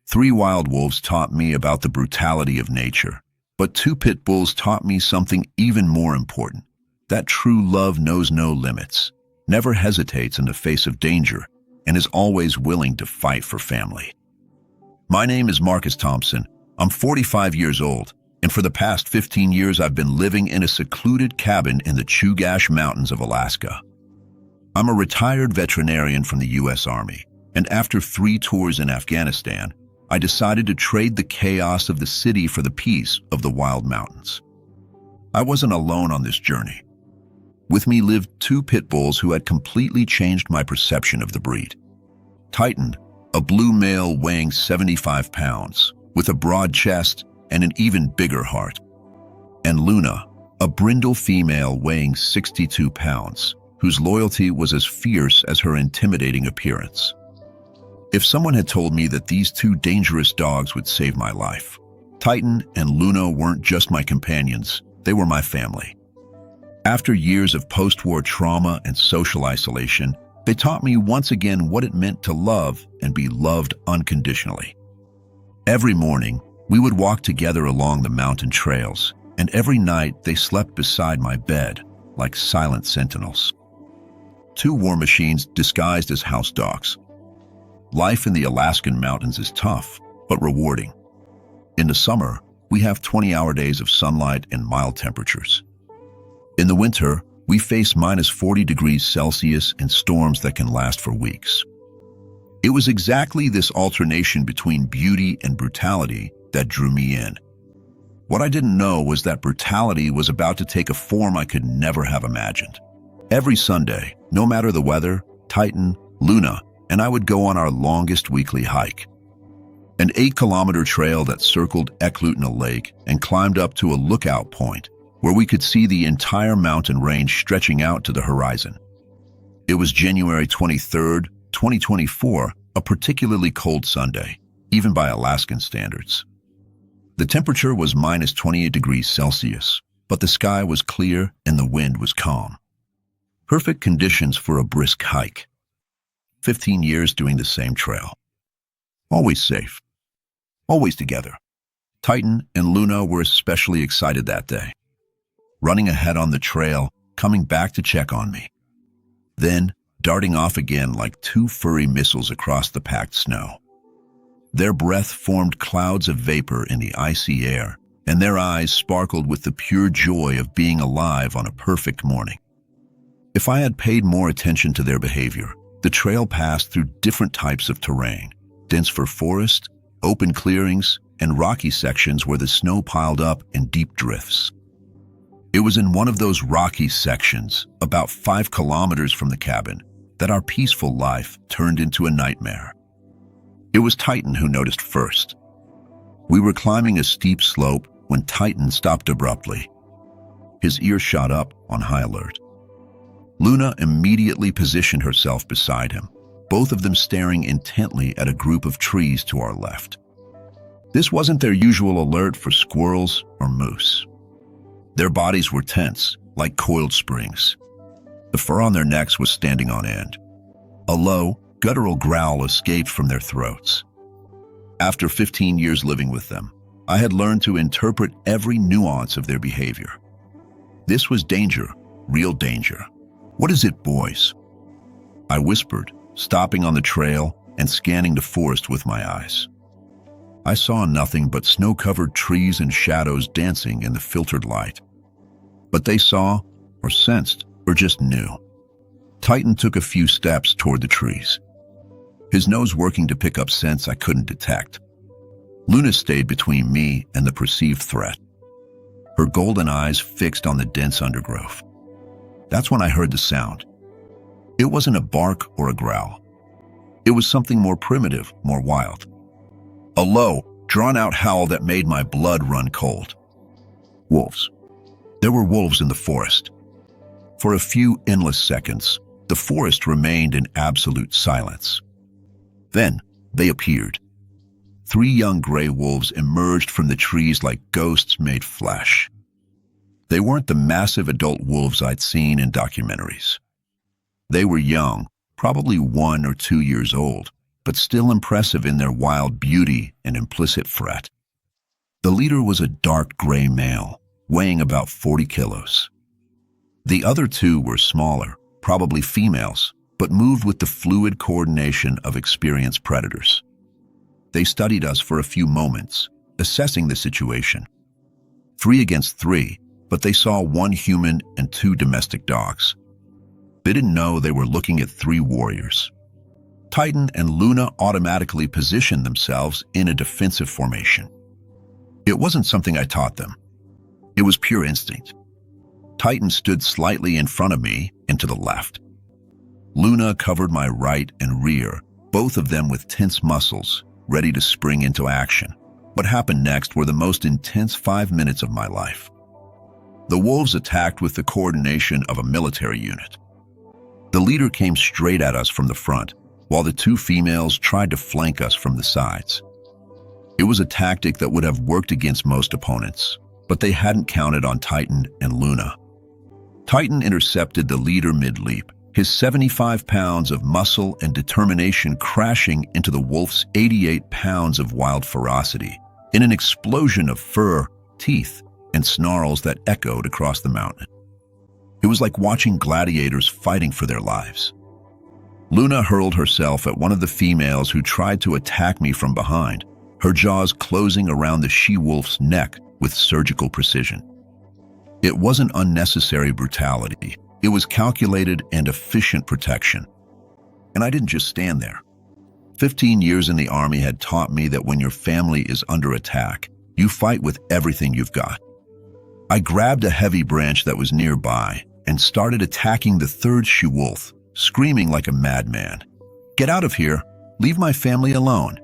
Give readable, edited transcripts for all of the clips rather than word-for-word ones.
3 wild wolves taught me about the brutality of nature, but 2 pit bulls taught me something even more important, that true love knows no limits, never hesitates in the face of danger, and is always willing to fight for family. My name is Marcus Thompson. I'm 45 years old, and for the past 15 years I've been living in a secluded cabin in the Chugach Mountains of Alaska. I'm a retired veterinarian from the U.S. Army, and after 3 tours in Afghanistan, I decided to trade the chaos of the city for the peace of the wild mountains. I wasn't alone on this journey. With me lived 2 pit bulls who had completely changed my perception of the breed. Titan, a blue male weighing 75 pounds, with a broad chest and an even bigger heart. And Luna, a brindle female weighing 62 pounds, whose loyalty was as fierce as her intimidating appearance. If someone had told me that these 2 dangerous dogs would save my life, Titan and Luna weren't just my companions, they were my family. After years of post-war trauma and social isolation, they taught me once again what it meant to love and be loved unconditionally. Every morning, we would walk together along the mountain trails, and every night they slept beside my bed like silent sentinels. 2 war machines disguised as house dogs. Life in the Alaskan mountains is tough, but rewarding. In the summer, we have 20-hour days of sunlight and mild temperatures. In the winter, we face minus 40 degrees Celsius and storms that can last for weeks. It was exactly this alternation between beauty and brutality that drew me in. What I didn't know was that brutality was about to take a form I could never have imagined. Every Sunday, no matter the weather, Titan, Luna, and I would go on our longest weekly hike. An 8-kilometer trail that circled Eklutna Lake and climbed up to a lookout point where we could see the entire mountain range stretching out to the horizon. It was January 23rd, 2024, a particularly cold Sunday, even by Alaskan standards. The temperature was minus 28 degrees Celsius, but the sky was clear and the wind was calm. Perfect conditions for a brisk hike. 15 years doing the same trail. Always safe. Always together. Titan and Luna were especially excited that day. Running ahead on the trail, coming back to check on me. Then, darting off again like 2 furry missiles across the packed snow. Their breath formed clouds of vapor in the icy air, and their eyes sparkled with the pure joy of being alive on a perfect morning. If I had paid more attention to their behavior, the trail passed through different types of terrain, dense fir forest, open clearings, and rocky sections where the snow piled up in deep drifts. It was in one of those rocky sections, about 5 kilometers from the cabin, that our peaceful life turned into a nightmare. It was Titan who noticed first. We were climbing a steep slope when Titan stopped abruptly. His ears shot up on high alert. Luna immediately positioned herself beside him, both of them staring intently at a group of trees to our left. This wasn't their usual alert for squirrels or moose. Their bodies were tense, like coiled springs. The fur on their necks was standing on end. A low, guttural growl escaped from their throats. After 15 years living with them, I had learned to interpret every nuance of their behavior. This was danger, real danger. "What is it, boys?" I whispered, stopping on the trail and scanning the forest with my eyes. I saw nothing but snow-covered trees and shadows dancing in the filtered light. But they saw, or sensed, or just knew. Titan took a few steps toward the trees, his nose working to pick up scents I couldn't detect. Luna stayed between me and the perceived threat, her golden eyes fixed on the dense undergrowth. That's when I heard the sound. It wasn't a bark or a growl. It was something more primitive, more wild. A low, drawn-out howl that made my blood run cold. Wolves. There were wolves in the forest. For a few endless seconds, the forest remained in absolute silence. Then, they appeared. 3 young gray wolves emerged from the trees like ghosts made flesh. They weren't the massive adult wolves I'd seen in documentaries. They were young, probably 1 or 2 years old, but still impressive in their wild beauty and implicit threat. The leader was a dark gray male, weighing about 40 kilos. The other two were smaller, probably females, but moved with the fluid coordination of experienced predators. They studied us for a few moments, assessing the situation. 3 against 3, but they saw 1 human and 2 domestic dogs. They didn't know they were looking at 3 warriors. Titan and Luna automatically positioned themselves in a defensive formation. It wasn't something I taught them. It was pure instinct. Titan stood slightly in front of me and to the left. Luna covered my right and rear, both of them with tense muscles, ready to spring into action. What happened next were the most intense 5 minutes of my life. The wolves attacked with the coordination of a military unit. The leader came straight at us from the front, while the 2 females tried to flank us from the sides. It was a tactic that would have worked against most opponents, but they hadn't counted on Titan and Luna. Titan intercepted the leader mid-leap, his 75 pounds of muscle and determination crashing into the wolf's 88 pounds of wild ferocity, in an explosion of fur, teeth, and snarls that echoed across the mountain. It was like watching gladiators fighting for their lives. Luna hurled herself at one of the females who tried to attack me from behind, her jaws closing around the she-wolf's neck with surgical precision. It wasn't unnecessary brutality. It was calculated and efficient protection. And I didn't just stand there. 15 years in the army had taught me that when your family is under attack, you fight with everything you've got. I grabbed a heavy branch that was nearby and started attacking the 3rd she-wolf, screaming like a madman. "Get out of here! Leave my family alone!"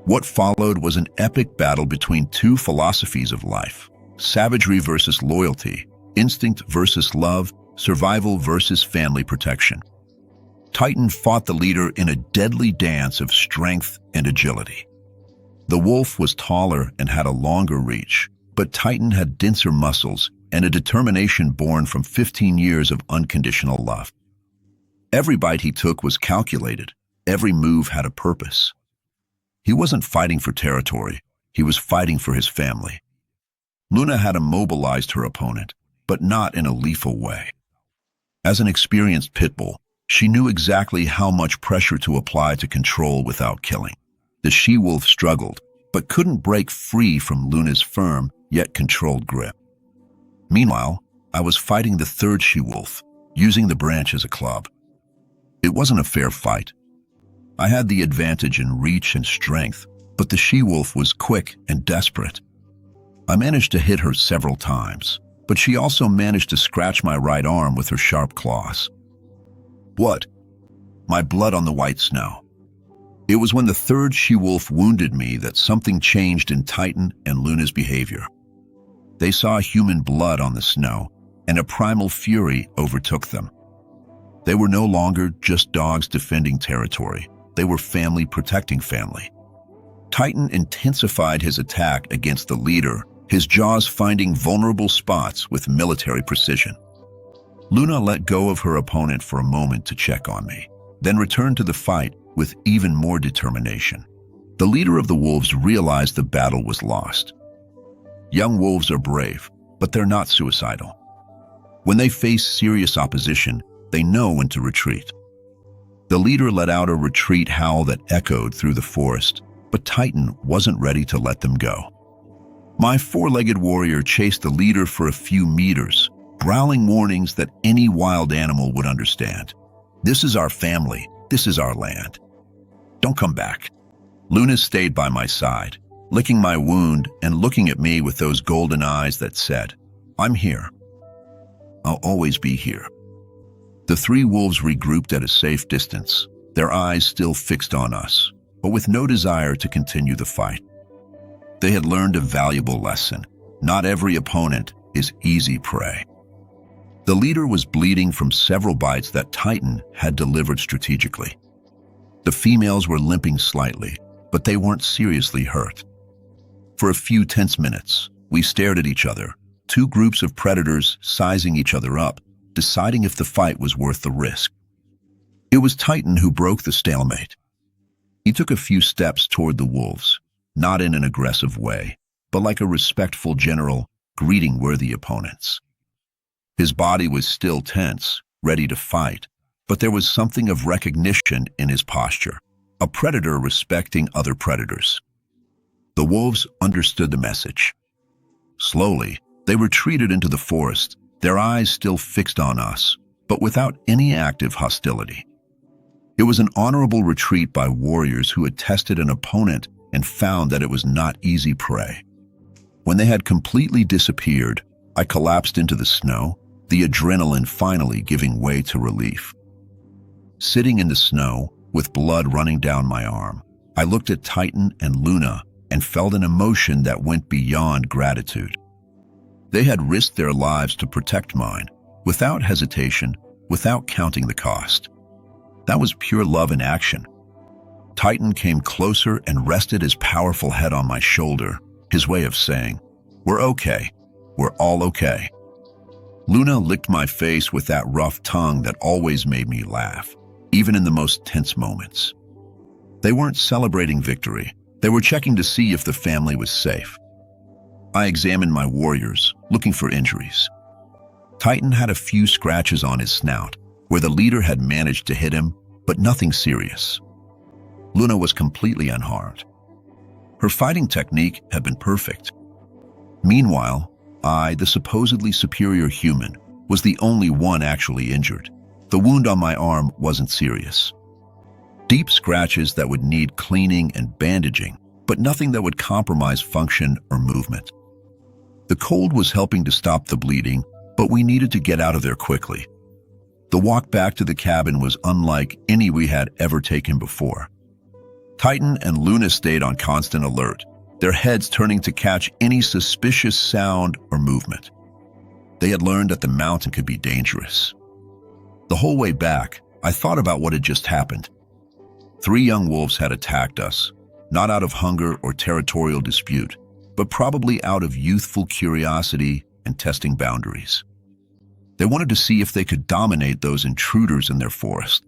What followed was an epic battle between 2 philosophies of life: savagery versus loyalty, instinct versus love, survival versus family protection. Titan fought the leader in a deadly dance of strength and agility. The wolf was taller and had a longer reach, but Titan had denser muscles and a determination born from 15 years of unconditional love. Every bite he took was calculated. Every move had a purpose. He wasn't fighting for territory. He was fighting for his family. Luna had immobilized her opponent, but not in a lethal way. As an experienced pitbull, she knew exactly how much pressure to apply to control without killing. The she-wolf struggled, but couldn't break free from Luna's firm yet controlled grip. Meanwhile, I was fighting the 3rd she-wolf, using the branch as a club. It wasn't a fair fight. I had the advantage in reach and strength, but the she-wolf was quick and desperate. I managed to hit her several times, but she also managed to scratch my right arm with her sharp claws. What? My blood on the white snow. It was when the 3rd she-wolf wounded me that something changed in Titan and Luna's behavior. They saw human blood on the snow, and a primal fury overtook them. They were no longer just dogs defending territory. They were family protecting family. Titan intensified his attack against the leader, his jaws finding vulnerable spots with military precision. Luna let go of her opponent for a moment to check on me, then returned to the fight with even more determination. The leader of the wolves realized the battle was lost. Young wolves are brave, but they're not suicidal. When they face serious opposition, they know when to retreat. The leader let out a retreat howl that echoed through the forest, but Titan wasn't ready to let them go. My 4-legged warrior chased the leader for a few meters, growling warnings that any wild animal would understand. "This is our family. This is our land. Don't come back." Luna stayed by my side, licking my wound and looking at me with those golden eyes that said, "I'm here. I'll always be here." The 3 wolves regrouped at a safe distance, their eyes still fixed on us, but with no desire to continue the fight. They had learned a valuable lesson. Not every opponent is easy prey. The leader was bleeding from several bites that Titan had delivered strategically. The females were limping slightly, but they weren't seriously hurt. For a few tense minutes, we stared at each other, 2 groups of predators sizing each other up, deciding if the fight was worth the risk. It was Titan who broke the stalemate. He took a few steps toward the wolves, not in an aggressive way, but like a respectful general greeting worthy opponents. His body was still tense, ready to fight, but there was something of recognition in his posture, a predator respecting other predators. The wolves understood the message. Slowly, they retreated into the forest, their eyes still fixed on us, but without any active hostility. It was an honorable retreat by warriors who had tested an opponent and found that it was not easy prey. When they had completely disappeared, I collapsed into the snow, the adrenaline finally giving way to relief. Sitting in the snow, with blood running down my arm, I looked at Titan and Luna and felt an emotion that went beyond gratitude. They had risked their lives to protect mine, without hesitation, without counting the cost. That was pure love in action. Titan came closer and rested his powerful head on my shoulder, his way of saying, "We're okay. We're all okay." Luna licked my face with that rough tongue that always made me laugh, even in the most tense moments. They weren't celebrating victory. They were checking to see if the family was safe. I examined my warriors, looking for injuries. Titan had a few scratches on his snout, where the leader had managed to hit him, but nothing serious. Luna was completely unharmed. Her fighting technique had been perfect. Meanwhile, I, the supposedly superior human, was the only one actually injured. The wound on my arm wasn't serious. Deep scratches that would need cleaning and bandaging, but nothing that would compromise function or movement. The cold was helping to stop the bleeding, but we needed to get out of there quickly. The walk back to the cabin was unlike any we had ever taken before. Titan and Luna stayed on constant alert, their heads turning to catch any suspicious sound or movement. They had learned that the mountain could be dangerous. The whole way back, I thought about what had just happened. 3 young wolves had attacked us, not out of hunger or territorial dispute, but probably out of youthful curiosity and testing boundaries. They wanted to see if they could dominate those intruders in their forest.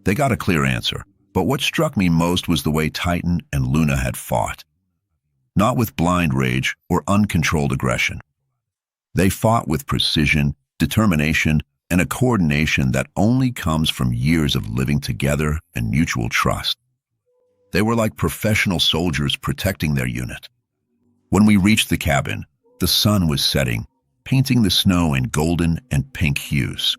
They got a clear answer, but what struck me most was the way Titan and Luna had fought. Not with blind rage or uncontrolled aggression. They fought with precision, determination, and a coordination that only comes from years of living together and mutual trust. They were like professional soldiers protecting their unit. When we reached the cabin, the sun was setting, painting the snow in golden and pink hues.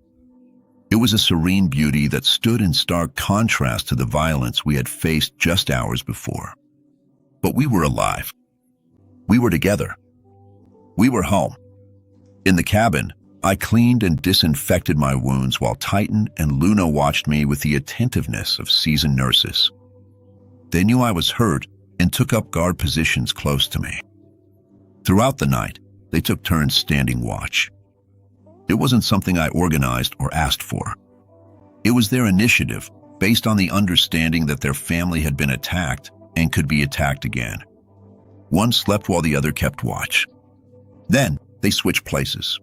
It was a serene beauty that stood in stark contrast to the violence we had faced just hours before. But we were alive. We were together. We were home. In the cabin, I cleaned and disinfected my wounds while Titan and Luna watched me with the attentiveness of seasoned nurses. They knew I was hurt and took up guard positions close to me. Throughout the night, they took turns standing watch. It wasn't something I organized or asked for. It was their initiative, based on the understanding that their family had been attacked and could be attacked again. One slept while the other kept watch. Then, they switched places.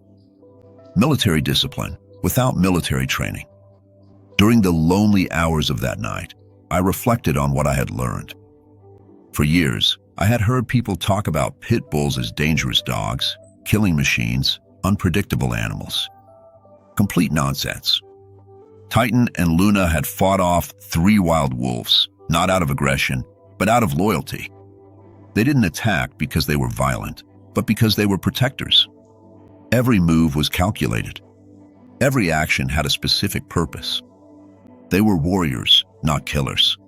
Military discipline, without military training. During the lonely hours of that night, I reflected on what I had learned. For years, I had heard people talk about pit bulls as dangerous dogs, killing machines, unpredictable animals. Complete nonsense. Titan and Luna had fought off 3 wild wolves, not out of aggression, but out of loyalty. They didn't attack because they were violent, but because they were protectors. Every move was calculated. Every action had a specific purpose. They were warriors, not killers.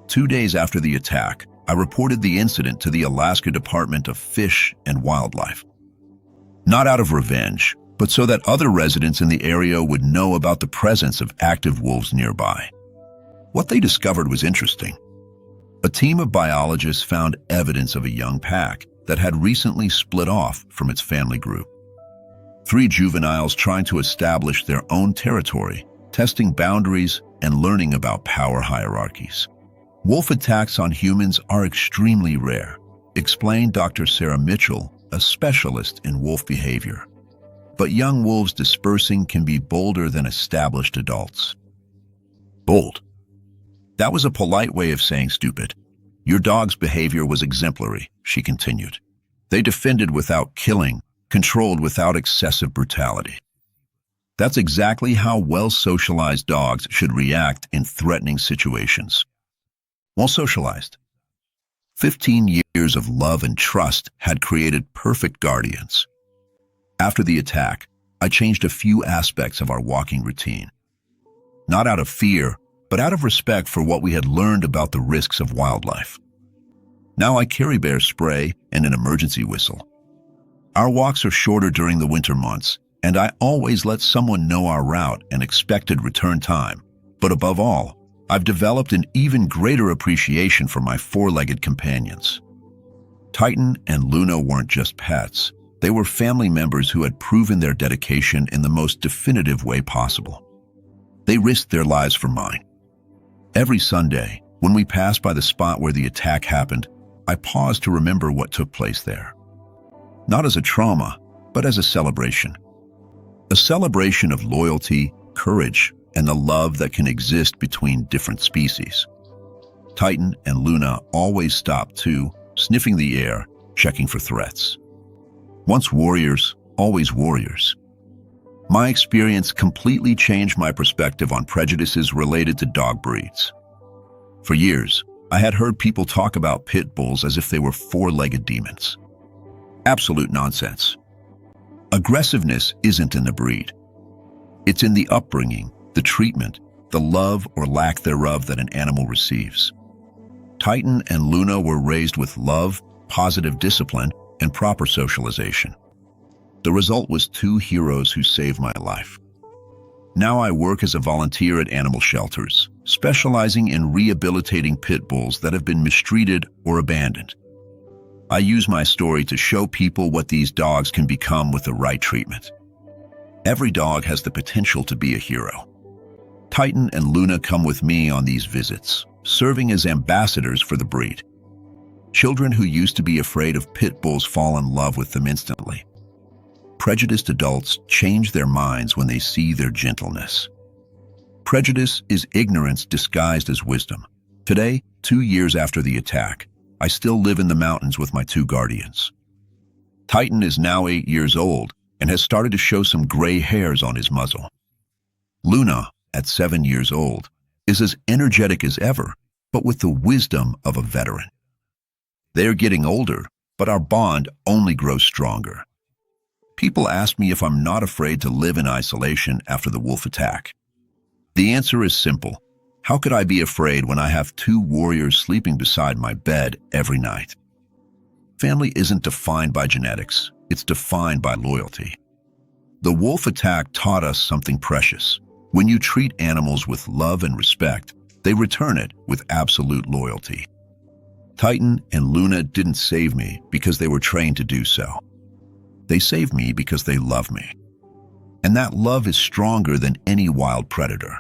2 days after the attack, I reported the incident to the Alaska Department of Fish and Wildlife. Not out of revenge, but so that other residents in the area would know about the presence of active wolves nearby. What they discovered was interesting. A team of biologists found evidence of a young pack that had recently split off from its family group. 3 juveniles trying to establish their own territory, testing boundaries and learning about power hierarchies. Wolf attacks on humans are extremely rare, explained Dr. Sarah Mitchell, a specialist in wolf behavior. But young wolves dispersing can be bolder than established adults. Bold. That was a polite way of saying stupid. Your dog's behavior was exemplary, she continued. They defended without killing, controlled without excessive brutality. That's exactly how well-socialized dogs should react in threatening situations. Well-socialized. 15 years of love and trust had created perfect guardians. After the attack, I changed a few aspects of our walking routine. Not out of fear, but out of respect for what we had learned about the risks of wildlife. Now I carry bear spray and an emergency whistle. Our walks are shorter during the winter months, and I always let someone know our route and expected return time. But above all, I've developed an even greater appreciation for my four-legged companions. Titan and Luna weren't just pets. They were family members who had proven their dedication in the most definitive way possible. They risked their lives for mine. Every Sunday, when we passed by the spot where the attack happened, I paused to remember what took place there. Not as a trauma, but as a celebration. A celebration of loyalty, courage, and the love that can exist between different species. Titan and Luna always stopped too, sniffing the air, checking for threats. Once warriors, always warriors. My experience completely changed my perspective on prejudices related to dog breeds. For years, I had heard people talk about pit bulls as if they were four-legged demons. Absolute nonsense. Aggressiveness isn't in the breed. It's in the upbringing, the treatment, the love or lack thereof that an animal receives. Titan and Luna were raised with love, positive discipline, and proper socialization. The result was two heroes who saved my life. Now I work as a volunteer at animal shelters, specializing in rehabilitating pit bulls that have been mistreated or abandoned. I use my story to show people what these dogs can become with the right treatment. Every dog has the potential to be a hero. Titan and Luna come with me on these visits, serving as ambassadors for the breed. Children who used to be afraid of pit bulls fall in love with them instantly. Prejudiced adults change their minds when they see their gentleness. Prejudice is ignorance disguised as wisdom. Today, 2 years after the attack, I still live in the mountains with my two guardians. Titan is now 8 years old and has started to show some gray hairs on his muzzle. Luna, at 7 years old, is as energetic as ever, but with the wisdom of a veteran. They are getting older, but our bond only grows stronger. People ask me if I'm not afraid to live in isolation after the wolf attack. The answer is simple. How could I be afraid when I have two warriors sleeping beside my bed every night? Family isn't defined by genetics. It's defined by loyalty. The wolf attack taught us something precious. When you treat animals with love and respect, they return it with absolute loyalty. Titan and Luna didn't save me because they were trained to do so. They saved me because they love me. And that love is stronger than any wild predator.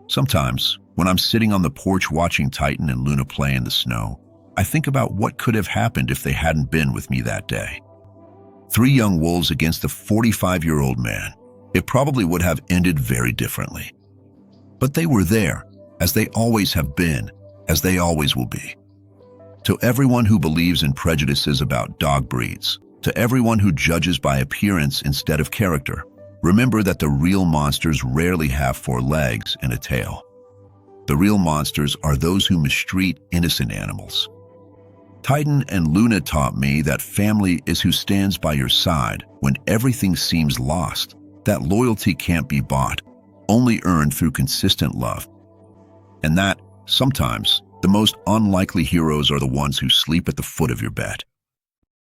Sometimes, when I'm sitting on the porch watching Titan and Luna play in the snow, I think about what could have happened if they hadn't been with me that day. 3 young wolves against a 45-year-old man. It probably would have ended very differently. But they were there, as they always have been, as they always will be. To everyone who believes in prejudices about dog breeds, to everyone who judges by appearance instead of character, remember that the real monsters rarely have 4 legs and a tail. The real monsters are those who mistreat innocent animals. Titan and Luna taught me that family is who stands by your side when everything seems lost, that loyalty can't be bought, only earned through consistent love. And that, sometimes, the most unlikely heroes are the ones who sleep at the foot of your bed.